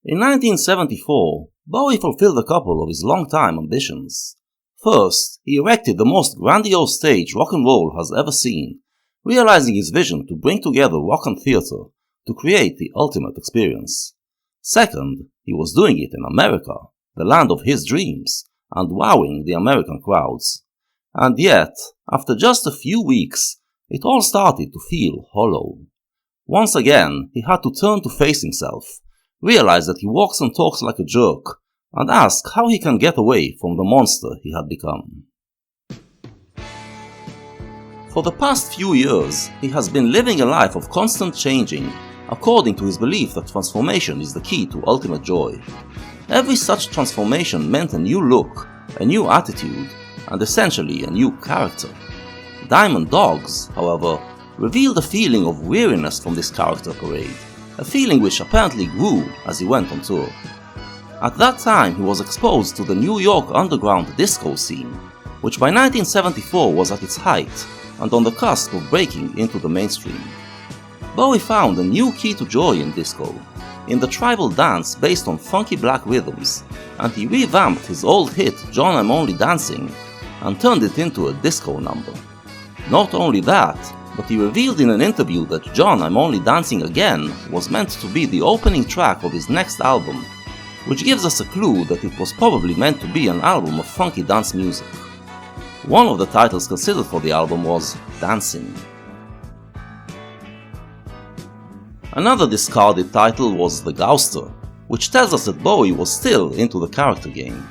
In 1974, Bowie fulfilled a couple of his long-time ambitions. First, he erected the most grandiose stage rock and roll has ever seen, realizing his vision to bring together rock and theater to create the ultimate experience. Second, he was doing it in America, the land of his dreams, and wowing the American crowds. And yet, after just a few weeks, it all started to feel hollow. Once again, he had to turn to face himself, realize that he walks and talks like a jerk, and ask how he can get away from the monster he had become. For the past few years, he has been living a life of constant changing, according to his belief that transformation is the key to ultimate joy. Every such transformation meant a new look, a new attitude, and essentially a new character. Diamond Dogs, however, revealed a feeling of weariness from this character parade, a feeling which apparently grew as he went on tour. At that time he was exposed to the New York underground disco scene, which by 1974 was at its height and on the cusp of breaking into the mainstream. Bowie found a new key to joy in disco, in the tribal dance based on funky black rhythms, and he revamped his old hit John I'm Only Dancing and turned it into a disco number. Not only that, but he revealed in an interview that John I'm Only Dancing Again was meant to be the opening track of his next album, which gives us a clue that it was probably meant to be an album of funky dance music. One of the titles considered for the album was Dancing. Another discarded title was The Gauster, which tells us that Bowie was still into the character game.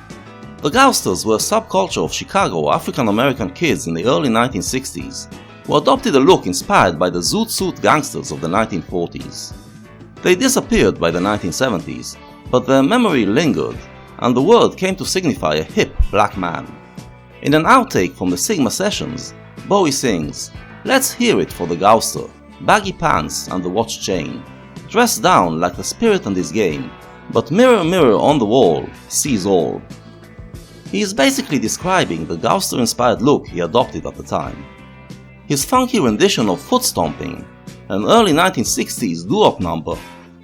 The Gausters were a subculture of Chicago African-American kids in the early 1960s, who adopted a look inspired by the Zoot Suit gangsters of the 1940s. They disappeared by the 1970s, but their memory lingered, and the word came to signify a hip black man. In an outtake from the Sigma sessions, Bowie sings, "Let's hear it for the Gauster, baggy pants and the watch chain, dressed down like the spirit and his game, but mirror mirror on the wall, sees all." He is basically describing the Gauster-inspired look he adopted at the time. His funky rendition of Foot Stomping, an early 1960s doo-wop number,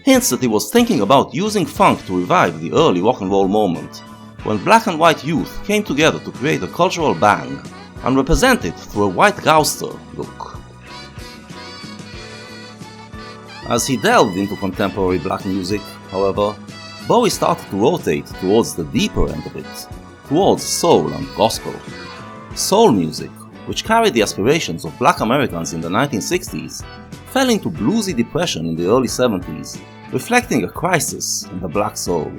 hints that he was thinking about using funk to revive the early rock and roll moment, when black and white youth came together to create a cultural bang and represent it through a white Gauster look. As he delved into contemporary black music, however, Bowie started to rotate towards the deeper end of it, towards soul and gospel. Soul music, which carried the aspirations of black Americans in the 1960s, fell into bluesy depression in the early 70s, reflecting a crisis in the black soul.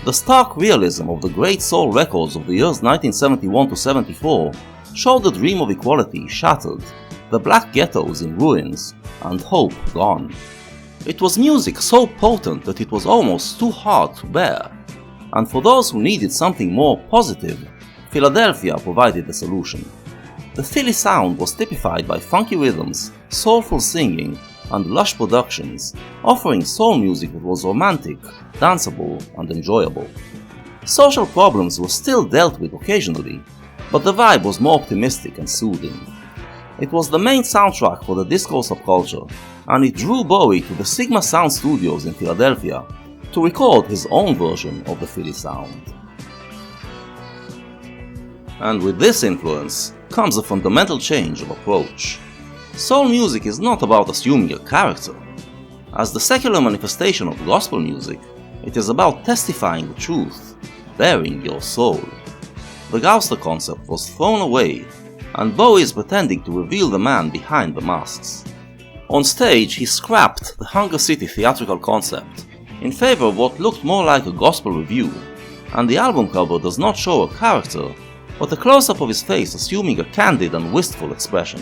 The stark realism of the great soul records of the years 1971 to 74 showed the dream of equality shattered, the black ghettos in ruins, and hope gone. It was music so potent that it was almost too hard to bear, and for those who needed something more positive, Philadelphia provided the solution. The Philly sound was typified by funky rhythms, soulful singing, and lush productions, offering soul music that was romantic, danceable, and enjoyable. Social problems were still dealt with occasionally, but the vibe was more optimistic and soothing. It was the main soundtrack for the disco subculture, and it drew Bowie to the Sigma Sound Studios in Philadelphia to record his own version of the Philly sound. And with this influence comes a fundamental change of approach. Soul music is not about assuming a character. As the secular manifestation of gospel music, it is about testifying the truth, bearing your soul. The Gauster concept was thrown away, and Bowie is pretending to reveal the man behind the masks. On stage, he scrapped the Hunger City theatrical concept in favor of what looked more like a gospel review, and the album cover does not show a character, but a close-up of his face assuming a candid and wistful expression.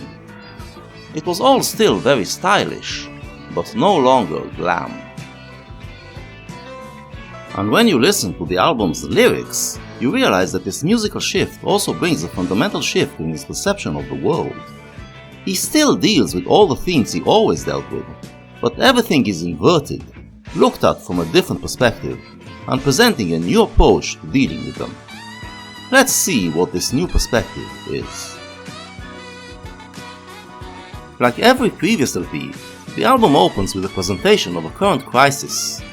It was all still very stylish, but no longer glam. And when you listen to the album's lyrics, you realize that this musical shift also brings a fundamental shift in his perception of the world. He still deals with all the themes he always dealt with, but everything is inverted, looked at from a different perspective, and presenting a new approach to dealing with them. Let's see what this new perspective is. Like every previous LP, the album opens with a presentation of a current crisis.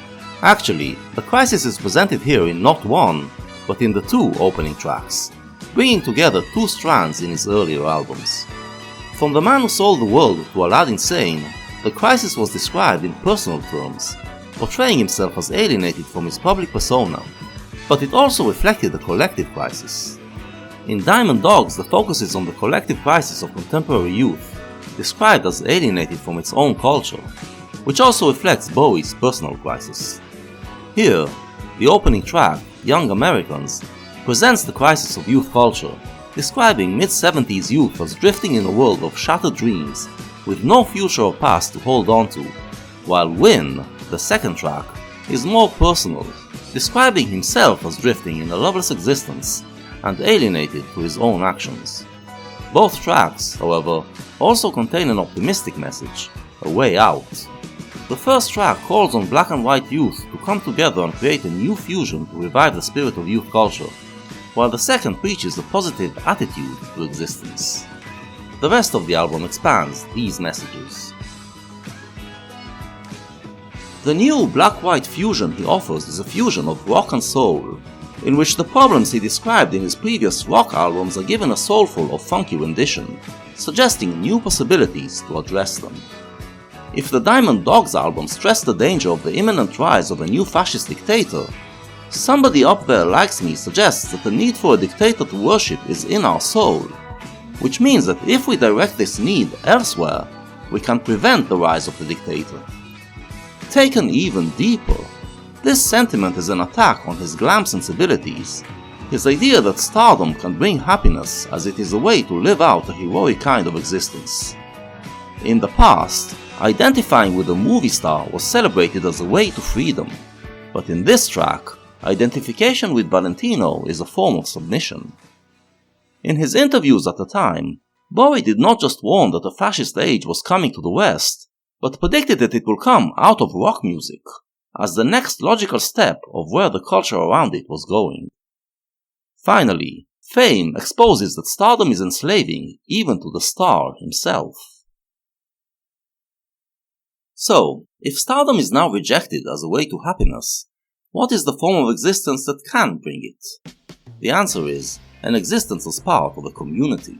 Actually, the crisis is presented here in not one, but in the two opening tracks, bringing together two strands in his earlier albums. From The Man Who Sold the World to Aladdin Sane, the crisis was described in personal terms, portraying himself as alienated from his public persona, but it also reflected the collective crisis. In Diamond Dogs, the focus is on the collective crisis of contemporary youth, described as alienated from its own culture, which also reflects Bowie's personal crisis. Here, the opening track, Young Americans, presents the crisis of youth culture, describing mid-70s youth as drifting in a world of shattered dreams, with no future or past to hold on to, while Win, the second track, is more personal, describing himself as drifting in a loveless existence and alienated to his own actions. Both tracks, however, also contain an optimistic message, a way out. The first track calls on black and white youth to come together and create a new fusion to revive the spirit of youth culture, while the second preaches a positive attitude to existence. The rest of the album expands these messages. The new black-white fusion he offers is a fusion of rock and soul, in which the problems he described in his previous rock albums are given a soulful or funky rendition, suggesting new possibilities to address them. If the Diamond Dogs album stressed the danger of the imminent rise of a new fascist dictator, Somebody Up There Likes Me suggests that the need for a dictator to worship is in our soul, which means that if we direct this need elsewhere, we can prevent the rise of the dictator. Taken even deeper, this sentiment is an attack on his glam sensibilities, his idea that stardom can bring happiness as it is a way to live out a heroic kind of existence. In the past, identifying with a movie star was celebrated as a way to freedom, but in this track, identification with Valentino is a form of submission. In his interviews at the time, Bowie did not just warn that a fascist age was coming to the West, but predicted that it will come out of rock music, as the next logical step of where the culture around it was going. Finally, Fame exposes that stardom is enslaving even to the star himself. So, if stardom is now rejected as a way to happiness, what is the form of existence that can bring it? The answer is an existence as part of a community.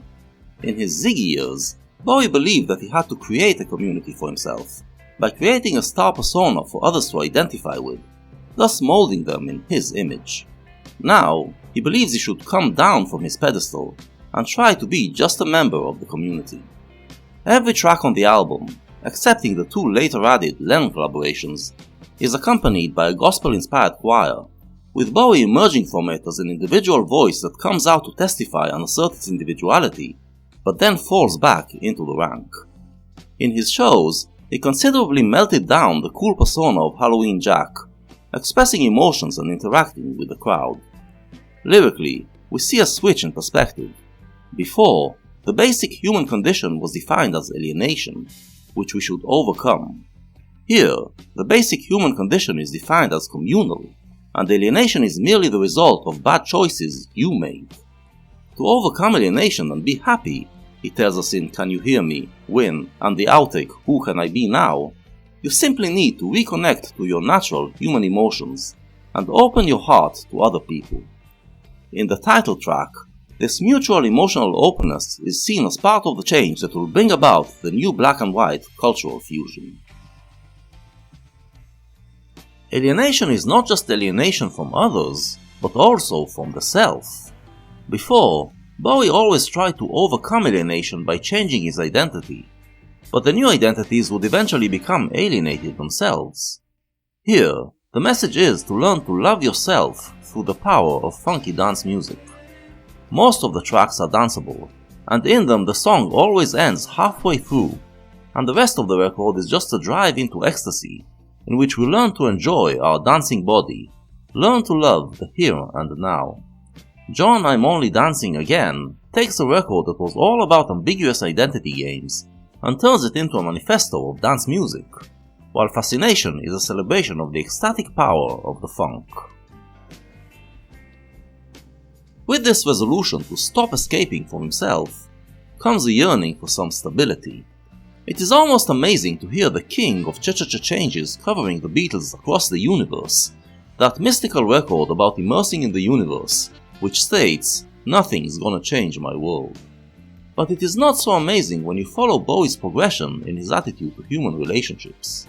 In his Ziggy years, Bowie believed that he had to create a community for himself, by creating a star persona for others to identify with, thus molding them in his image. Now, he believes he should come down from his pedestal and try to be just a member of the community. Every track on the album, excepting the two later added Lennon collaborations, is accompanied by a gospel-inspired choir, with Bowie emerging from it as an individual voice that comes out to testify and assert its individuality, but then falls back into the rank. In his shows, he considerably melted down the cool persona of Halloween Jack, expressing emotions and interacting with the crowd. Lyrically, we see a switch in perspective. Before, the basic human condition was defined as alienation, which we should overcome. Here, the basic human condition is defined as communal, and alienation is merely the result of bad choices you made. To overcome alienation and be happy, he tells us in Can You Hear Me, Win, and the outtake Who Can I Be Now, you simply need to reconnect to your natural human emotions and open your heart to other people. In the title track, this mutual emotional openness is seen as part of the change that will bring about the new black and white cultural fusion. Alienation is not just alienation from others, but also from the self. Before, Bowie always tried to overcome alienation by changing his identity, but the new identities would eventually become alienated themselves. Here, the message is to learn to love yourself through the power of funky dance music. Most of the tracks are danceable, and in them the song always ends halfway through, and the rest of the record is just a drive into ecstasy, in which we learn to enjoy our dancing body, learn to love the here and now. John I'm Only Dancing Again takes a record that was all about ambiguous identity games and turns it into a manifesto of dance music, while Fascination is a celebration of the ecstatic power of the funk. With this resolution to stop escaping from himself, comes a yearning for some stability. It is almost amazing to hear the king of cha-cha-cha changes covering the Beatles across the universe, that mystical record about immersing in the universe, which states, "Nothing's gonna change my world." But it is not so amazing when you follow Bowie's progression in his attitude to human relationships.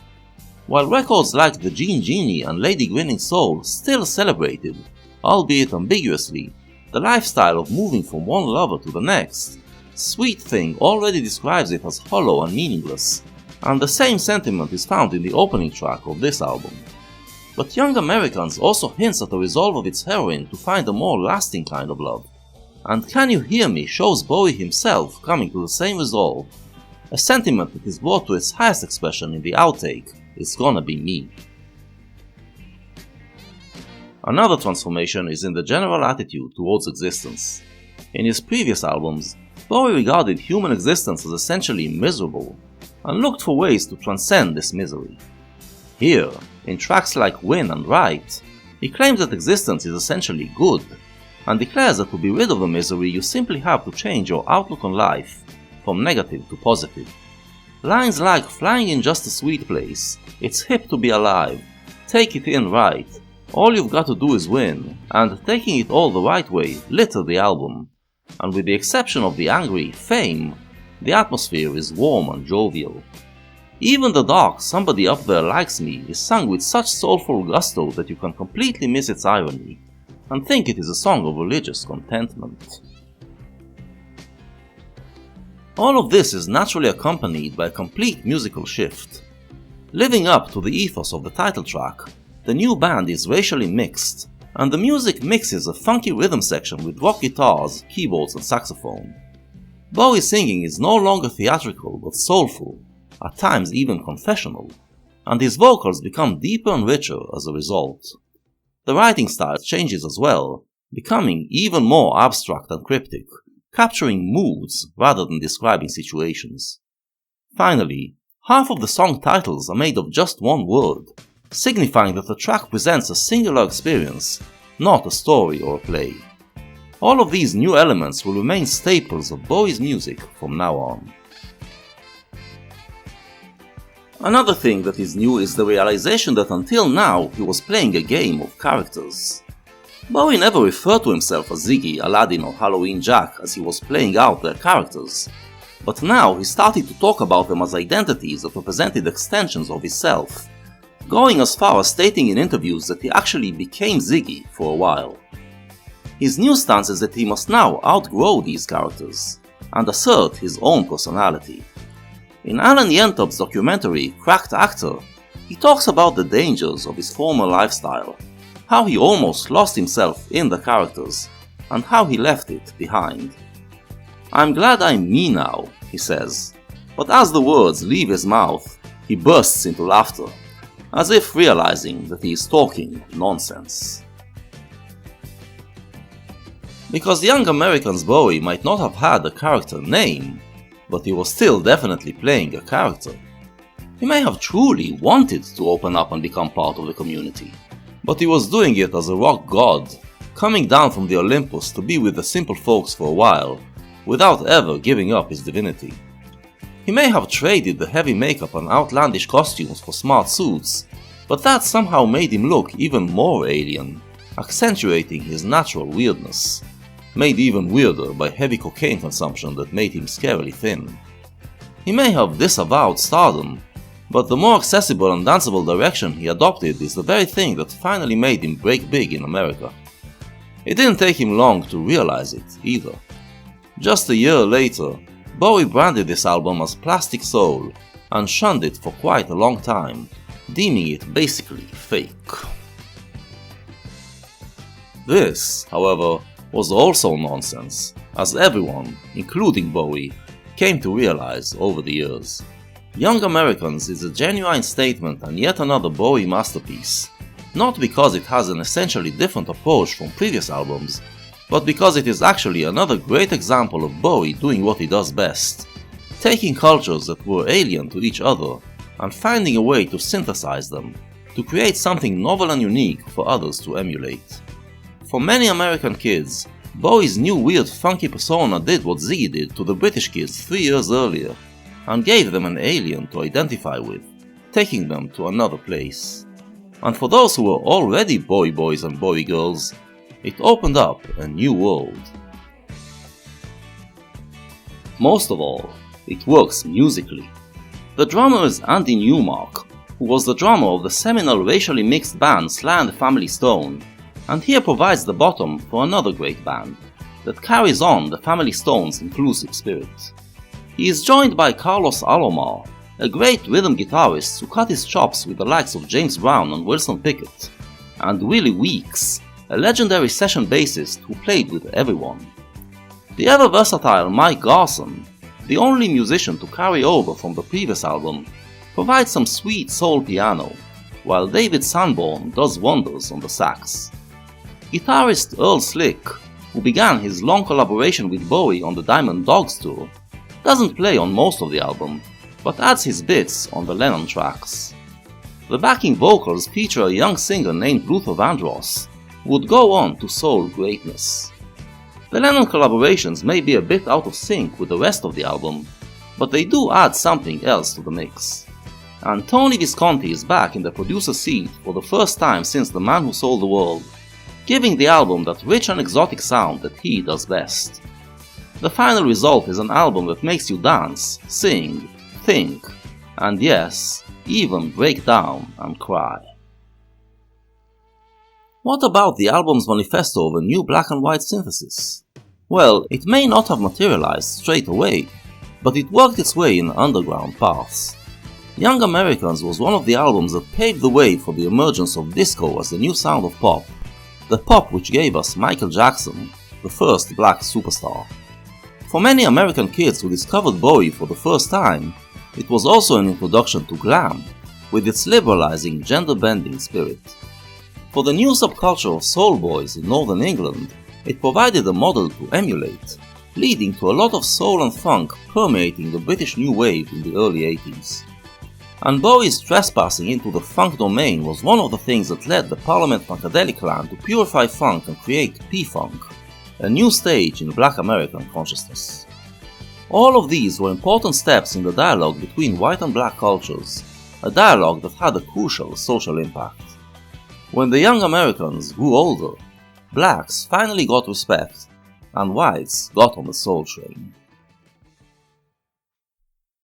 While records like The Gene Genie and Lady Grinning Soul still celebrated, albeit ambiguously, the lifestyle of moving from one lover to the next, Sweet Thing already describes it as hollow and meaningless, and the same sentiment is found in the opening track of this album. But Young Americans also hints at the resolve of its heroine to find a more lasting kind of love, and Can You Hear Me shows Bowie himself coming to the same resolve, a sentiment that is brought to its highest expression in the outtake, "It's Gonna Be Me." Another transformation is in the general attitude towards existence. In his previous albums, Bowie regarded human existence as essentially miserable, and looked for ways to transcend this misery. Here, in tracks like Win and Right, he claims that existence is essentially good, and declares that to be rid of the misery you simply have to change your outlook on life, from negative to positive. Lines like "Flying in just a sweet place," "It's hip to be alive," "Take it in right," "All you've got to do is win," and "Taking it all the right way" litter the album, and with the exception of the angry "Fame," the atmosphere is warm and jovial. Even the dark "Somebody Up There Likes Me" is sung with such soulful gusto that you can completely miss its irony, and think it is a song of religious contentment. All of this is naturally accompanied by a complete musical shift. Living up to the ethos of the title track, the new band is racially mixed, and the music mixes a funky rhythm section with rock guitars, keyboards and saxophone. Bowie's singing is no longer theatrical but soulful, at times even confessional, and his vocals become deeper and richer as a result. The writing style changes as well, becoming even more abstract and cryptic, capturing moods rather than describing situations. Finally, half of the song titles are made of just one word, signifying that the track presents a singular experience, not a story or a play. All of these new elements will remain staples of Bowie's music from now on. Another thing that is new is the realization that until now he was playing a game of characters. Bowie never referred to himself as Ziggy, Aladdin or Halloween Jack as he was playing out their characters, but now he started to talk about them as identities that represented extensions of himself, going as far as stating in interviews that he actually became Ziggy for a while. His new stance is that he must now outgrow these characters, and assert his own personality. In Alan Yentop's documentary Cracked Actor, he talks about the dangers of his former lifestyle, how he almost lost himself in the characters, and how he left it behind. "I'm glad I'm me now," he says, but as the words leave his mouth, he bursts into laughter, as if realizing that he is talking nonsense. Because Young Americans Bowie might not have had a character name, but he was still definitely playing a character. He may have truly wanted to open up and become part of the community, but he was doing it as a rock god, coming down from the Olympus to be with the simple folks for a while, without ever giving up his divinity. He may have traded the heavy makeup and outlandish costumes for smart suits, but that somehow made him look even more alien, accentuating his natural weirdness, made even weirder by heavy cocaine consumption that made him scarily thin. He may have disavowed stardom, but the more accessible and danceable direction he adopted is the very thing that finally made him break big in America. It didn't take him long to realize it, either. Just a year later, Bowie branded this album as Plastic Soul and shunned it for quite a long time, deeming it basically fake. This, however, was also nonsense, as everyone, including Bowie, came to realize over the years. Young Americans is a genuine statement and yet another Bowie masterpiece, not because it has an essentially different approach from previous albums, but because it is actually another great example of Bowie doing what he does best, taking cultures that were alien to each other and finding a way to synthesize them, to create something novel and unique for others to emulate. For many American kids, Bowie's new weird funky persona did what Ziggy did to the British kids 3 years earlier. and gave them an alien to identify with, taking them to another place. And for those who were already Bowie boys and Bowie girls, it opened up a new world. Most of all, it works musically. The drummer is Andy Newmark, who was the drummer of the seminal racially mixed band Sly and the Family Stone, and here provides the bottom for another great band that carries on the Family Stone's inclusive spirit. He is joined by Carlos Alomar, a great rhythm guitarist who cut his chops with the likes of James Brown and Wilson Pickett, and Willie Weeks, a legendary session bassist who played with everyone. The ever-versatile Mike Garson, the only musician to carry over from the previous album, provides some sweet soul piano, while David Sanborn does wonders on the sax. Guitarist Earl Slick, who began his long collaboration with Bowie on the Diamond Dogs tour, doesn't play on most of the album, but adds his bits on the Lennon tracks. The backing vocals feature a young singer named Luther Vandross, who would go on to soul greatness. The Lennon collaborations may be a bit out of sync with the rest of the album, but they do add something else to the mix. And Tony Visconti is back in the producer seat for the first time since The Man Who Sold the World, giving the album that rich and exotic sound that he does best. The final result is an album that makes you dance, sing, think, and yes, even break down and cry. What about the album's manifesto of a new black and white synthesis? Well, it may not have materialized straight away, but it worked its way in underground paths. Young Americans was one of the albums that paved the way for the emergence of disco as the new sound of pop, the pop which gave us Michael Jackson, the first black superstar. For many American kids who discovered Bowie for the first time, it was also an introduction to glam, with its liberalizing, gender-bending spirit. For the new subculture of soul boys in northern England, it provided a model to emulate, leading to a lot of soul and funk permeating the British New Wave in the early 80s. And Bowie's trespassing into the funk domain was one of the things that led the Parliament Funkadelic clan to purify funk and create P-Funk, a new stage in black American consciousness. All of these were important steps in the dialogue between white and black cultures, a dialogue that had a crucial social impact. When the young Americans grew older, blacks finally got respect, and whites got on the soul train.